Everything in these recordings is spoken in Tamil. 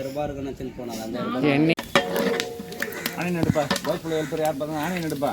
ரூபாய் இருக்குன்னு சொல்லி போனாங்க அந்த ஆனே நடுப்பா கோயிலுக்குள்ள எழுப்புற யார் பார்த்தா ஆனே நடுப்பா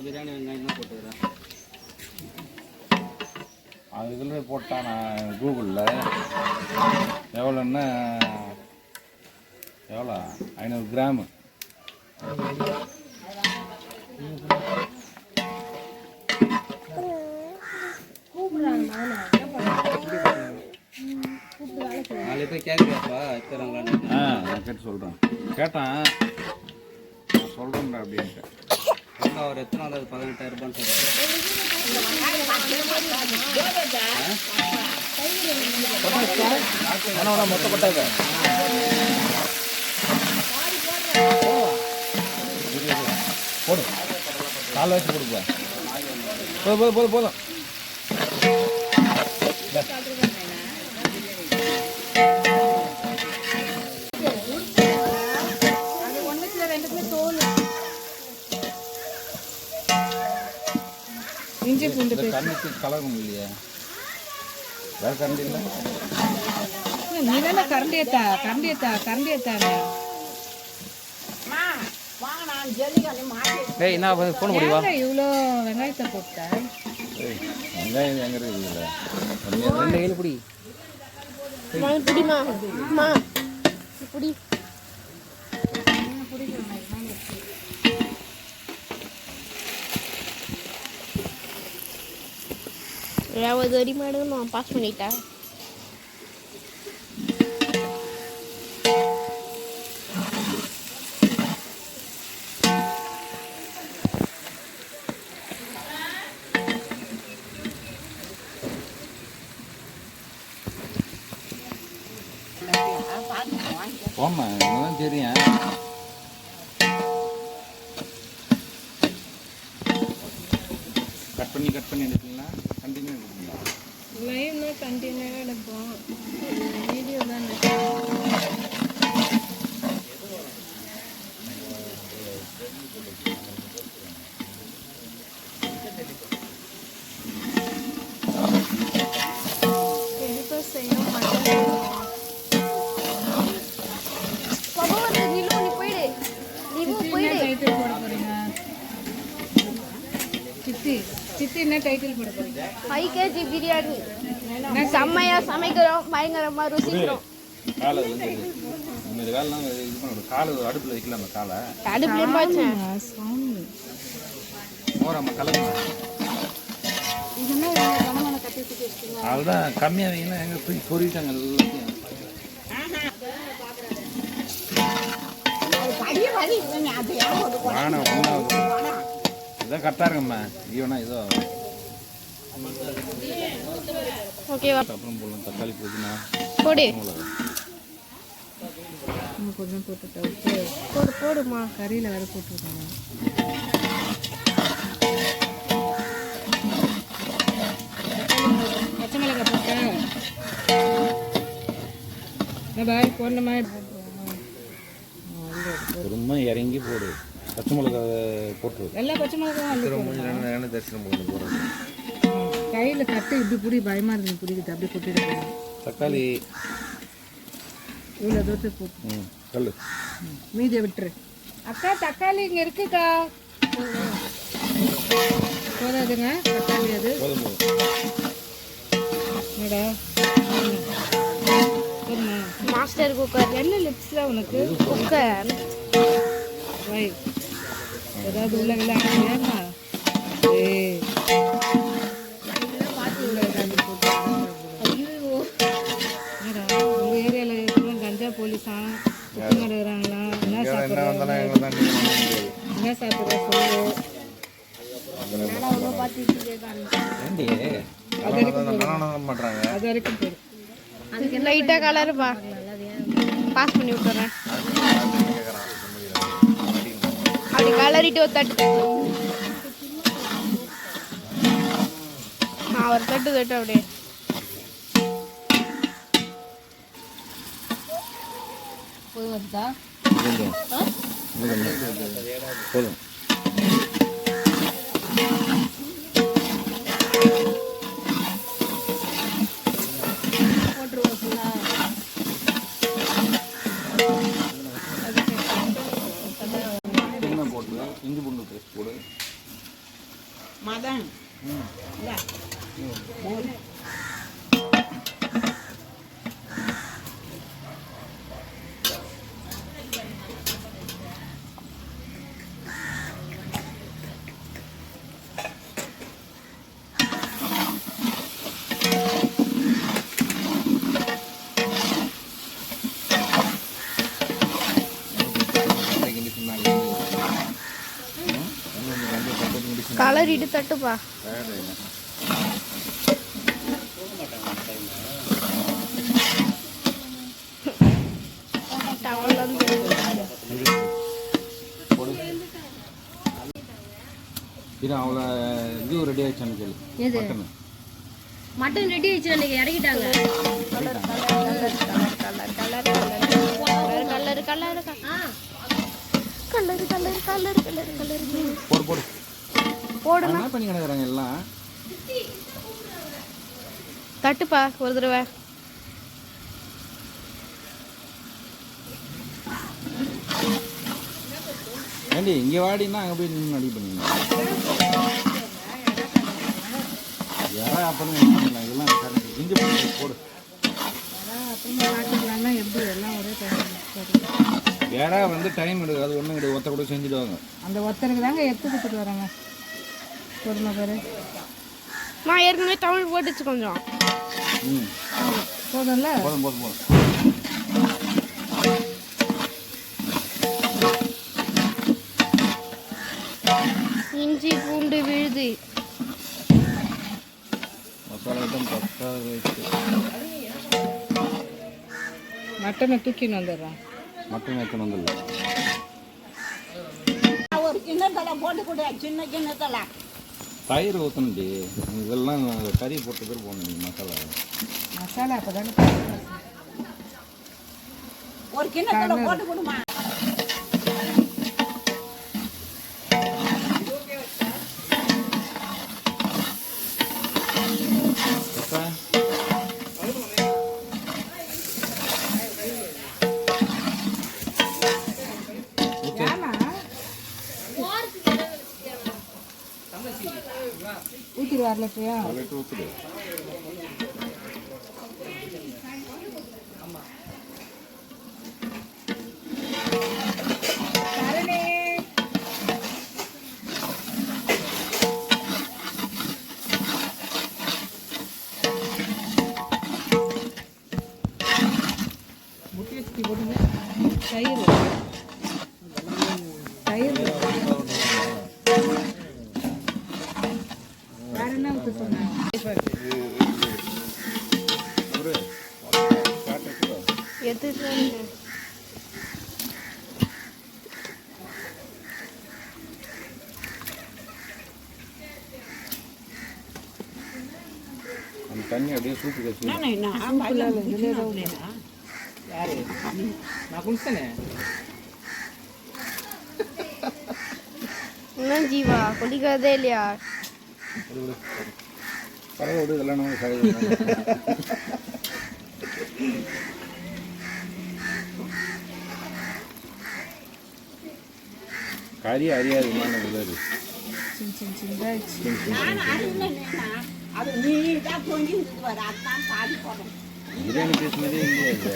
பிரியாணி வெங்காயம் தான் போட்டுக்கிறேன். அது இதில் போட்டான் நான் கூகுளில் எவ்வளோன்னா எவ்வளோ 500 கிராமு நாளை போய் கேட்குறியாப்பா இருக்கிறாங்களான்னு? நான் கேட்டு சொல்கிறேன் கேட்டான் சொல்கிறேன்டா அப்படின்ட்டு அவர் எத்தனை நாள் அது 18,000 ரூபான்னு சொல்கிறாரு. மொத்த கொட்டாங்க போடும் காலை வச்சு கொடுப்பா போதும் போதும் போதும் இஞ்சி பூண்டு கண்ணுக்கு கலரும் இல்லையா வேறு கரண்ட் இல்லை நீ தானே கரண்டி ஏத்தானே ஏய் என்ன ஃபோன் முடிவா? இவ்வளோ வெங்காயத்தை போட்டேன். வெங்காயம் எங்கே இருக்குது 2 கையில் பிடி பிடிமா பிடி யாவது வரி மாடு நான் பாஸ் பண்ணிட்டேன். போம்மா இதெல்லாம் தெரியும் கட் பண்ணி எடுத்தீங்களா கண்டினியூ எடுத்தீங்களா லைவ்னா கண்டினியூவாக எடுப்போம். வீடியோ தான் எடுப்ப செய்ய மாட்டேன். டைட்டில் போட போறீங்க? சித்தி என்ன டைட்டில் போட போறீங்க? 5 kg பிரியாணி செம்மையா சமைக்கிறோம், பயங்கரமா ருசிக்கிறோம். காலை வந்து இந்த காலெலாம் இது பண்ண காலை அடுப்பில் வைக்கலாமா காலை அடுப்புல போச்சேன் மோராம கலந்து அதுதான் கம்மியாக வைங்கன்னா எங்கே தூக்கி பொறிட்டாங்க எல்லாத்தையும் வாணம் ஒன்றாவது இதான் கரெக்டாக இருக்கும்மா ஈவனா இதோ ஓகேவா? அப்புறம் போடலாம் தக்காளி புதினா போடு கொஞ்சம் போட்டுட்டு போடுமா. கறியில் வேற போட்டுருக்காங்க. பச்சை மிளகாய் போட்டேன். பாய் போடணுமா? ரொம்ப இறங்கி போடு பச்சை மிளகாய் போட்டு எல்லா பச்சை மிளகாயும் எண்ணெய் தரிசனம் போட்டு போடுறது கையில் கட்டு இப்படி பிடி பயமாக இருக்கு பிடிக்குது அப்படியே கொட்டிட்டு தக்காளி இவ்வளோ தூரத்துக்கு போட்டு கல் மீதியை விட்டுரு. அக்கா தக்காளி இங்கே இருக்குக்கா. போதாதுங்க தக்காளி அது போதும் மேடா போதுமா? மாஸ்டர் குக்கர் என்ன லிப்ஸில் உனக்கு குக்கர் வை ஏதாவது உள்ள விளையாடுறியாமா? உங்கள் ஏரியாவில் கஞ்சா போலீஸா குத்து நடக்கிறாங்களா? என்ன சாப்பிட்றாங்க? என்ன சாப்பிட்ற சொல்லு. அது வரைக்கும் போயிடும். அதுக்கு லைட்டாக கலருப்பா பாஸ் பண்ணி விட்டுறேன். அப்படி கலரிட்டு ஒரு தட்டு ஒரு தட்டு தட்டு அப்படியே போய் வருதா போதும். போட்டுருவோம் ஃபுல்லா புதினா போட்டு இஞ்சி பூண்டு பேஸ்ட் போடு. மதன் கலரிட்டு தட்டுப்பா. இது அவ்வளோ இது ரெடி ஆயிடுச்சான்னு கேளு. எது மட்டன் மட்டன் ரெடி ஆயிடுச்சு அன்னைக்கு இறக்கிட்டாங்க. Colour colour colour colour colour colour போடு போடு போடுமா என்ன பண்ணி கிடக்குறாங்க எல்லாம். தட்டுப்பா ஒரு தடவை. ஏண்டி இங்கே வாடினா அங்கே போய் நின்று அடி பண்ணிங்க. யாரா அப்புறம் என்ன பண்ணிக்கலாம். இதெல்லாம் கரெக்ட். இஞ்சி பூண்டு போடு. அப்புறமா பார்த்துக்கலாம்னா எப்படி எல்லாம் ஒரே டைம். யாரா வந்து டைம் எடுக்கும். அது ஒன்றும் கிடையாது. ஒத்த கூட செஞ்சுடுவாங்க. அந்த ஒருத்தருக்கு தாங்க எடுத்து கொடுத்துட்டு வராங்க. பொறுமை பேர் நான் ஏற்கனவே தமிழ் போட்டுச்சு கொஞ்சம். ம் போதும்ல. போதும் போதும் போதும். இஞ்சி பூண்டு விழுது மசாலா தான் பக்காக வச்சு மட்டனை தூக்கின்னு வந்துடுறேன். மட்டன் வைக்கணும் வந்துடல. ஒரு கிண்ணத்தில் போட்டு கொடு, சின்ன கிண்ணத்தில். தயிர் ஊற்றணுடி. இதெல்லாம் கறி போட்டு பேர் போடணும். மசாலா மசாலா அப்போ தானே ஒரு கிண்ணத்தில் போட்டு கொடுமா. ஊற்றிட்டு வரலையா? ஊற்றுடு. தயிர் தயிர் வேற என்ன ஊற்ற சொன்னாங்க? எடுத்து அந்த தண்ணி அப்படியே சூப்பு கட்சி. யாரு நான் குளிச்சனே. என்ன ஜீவா குளிக்கிறதே இல்லையா? பரவாயில்ல இதெல்லாம் நம்ம கழுவி. கறி அறியாது உள்ளது. அது நீ தான் கொஞ்சம் வர அதான் பாதி போடும். பிரியாணி பீஸ் மாதிரியே இல்லையா இது?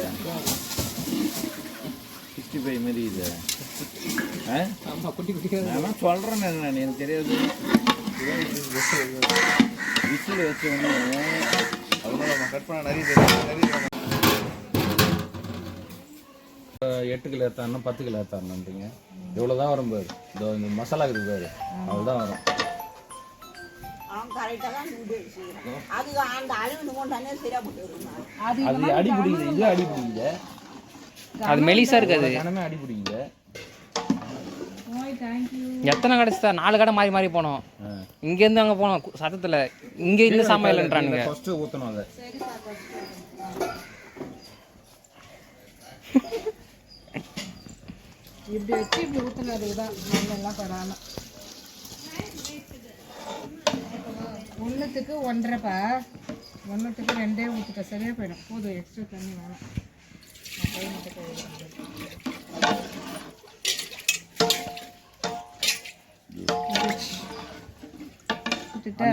65 மாதிரி இது. ஆமாம் குட்டி குட்டியாக நான் சொல்கிறேன். நான் எனக்கு தெரியாது. விசில் வச்சு ஒன்று அதனால நம்ம கட் பண்ண நிறைய 8 கிலோ ஏற்றாருன்னா 10 கிலோ ஏற்றாருன்றீங்க. எவ்வளோ தான் வரும் பாரு. இந்த மசாலா இருக்குது பாரு, அவ்வளோதான் வரும். அவன் கரெக்டாக தான் செய்கிறான். அது அந்த அளவு கொண்டானே சரியாக போட்டு அது அடி பிடிக்குது. இது அடி பிடிக்குது. அது மெலிசா இருக்காது. கனமே அடி பிடிக்குது. தேங்க்யூ. எத்தனை கடை சார்? 4 கடை மாறி மாறி போனோம். இங்கேருந்து அங்கே போனோம் சத்தத்தில். இங்கே இந்த சாமான் இல்லைன்றானுங்க. ஃபஸ்ட்டு ஊற்றணும் அதை. இப்படி வச்சு இப்படி ஊற்றுனதுக்கு தான் நல்லெல்லாம் படாமல். 1க்கு 1.5பா, 1க்கு 2 ஊற்றிட்ட சரியாக போயிடும். போதும், எக்ஸ்ட்ரா தண்ணி வேணும்.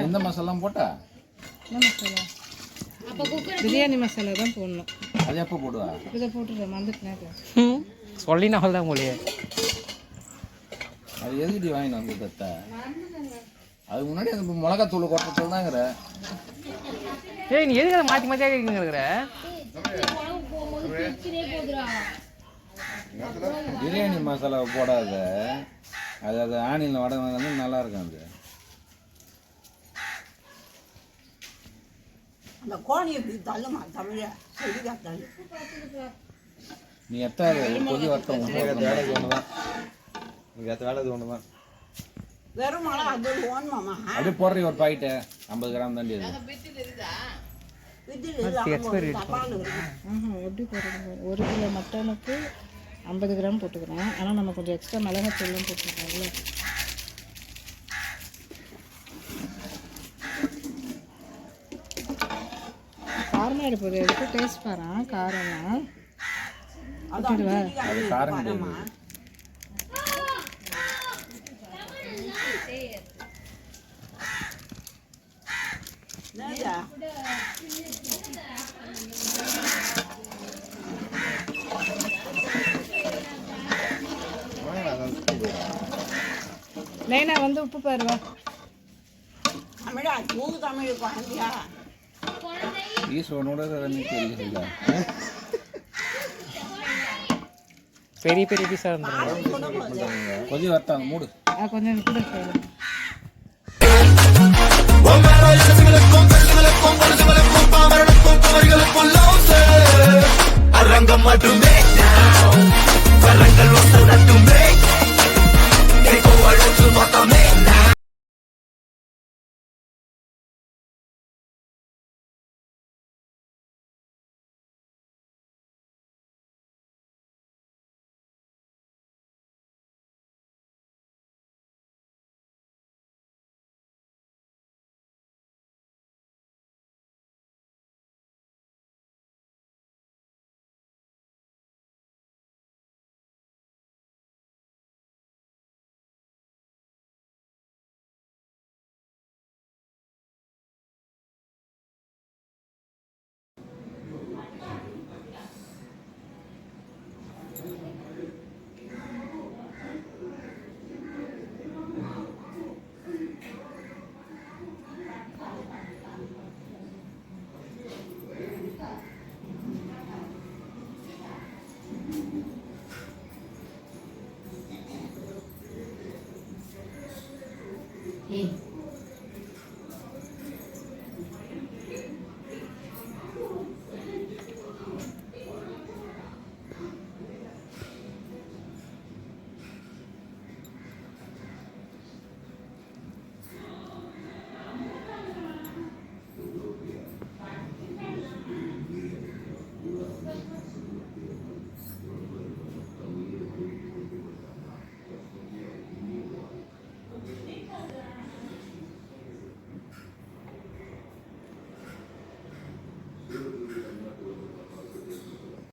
எந்த மசாலாம் போட்டா? என்ன மசாலா? பிரியாணி மசாலா தான் போடணும். அது எப்போ போடுவா? இதை போட்டுருவேன், மறந்துட்டேன். சொல்லினா அவள் தான் போலியே. அது எதுக்கிட்டி வாங்கிட்டு வந்து தத்த? அதுக்கு முன்னாடி அந்த மிளகாத்தூள் கொட்டத்தில் தாங்கிற. ஏய், நீ எதுக்கு அதை மாற்றி மாற்றியாக கேட்குங்கிற? பிரியாணி மசாலா போடாத. அது அது ஆனியில் வடை வந்து நல்லா இருக்கும். அது அந்த கோணி எப்படி தள்ளுமா தமிழ செடிக்கா தள்ளு. நீ எத்தாது கொதி வரட்டும். வேலைக்கு ஒன்று தான். நீங்கள் எத்த வேலை ஒன்று தான். வெறும் மழை அது ஓணுமாம்மா. அப்படியே போடுறீ ஒரு பாக்கெட்டு 50 கிராம் தாண்டி. அது எப்படி போடுறது? 1 கிலோ மட்டனுக்கு 50 கிராம் போட்டுக்கிறேன். ஆனால் நம்ம கொஞ்சம் எக்ஸ்ட்ரா மிளகாத்தூள்லாம் போட்டுருக்கோம்ல. காரமாக எடுப்பது எடுத்து டேஸ்ட் பாறேன். காரம்லாம் அதான் அது காரம் கிடையாது. என்னடா நைனா வந்து உப்பு பாருவா. தமிழா தூக்கு தமிழ் குழந்தையா ஈஸ்வரனோட தெரியல. பெரிய பெரிய பீஸாக இருந்துடும். கொதி வரட்டாங்க மூடு. கொஞ்சம் கூட செய்யலாம். அரங்கம் மட்டுமே வரங்கள் ஒன்று நட்டுமே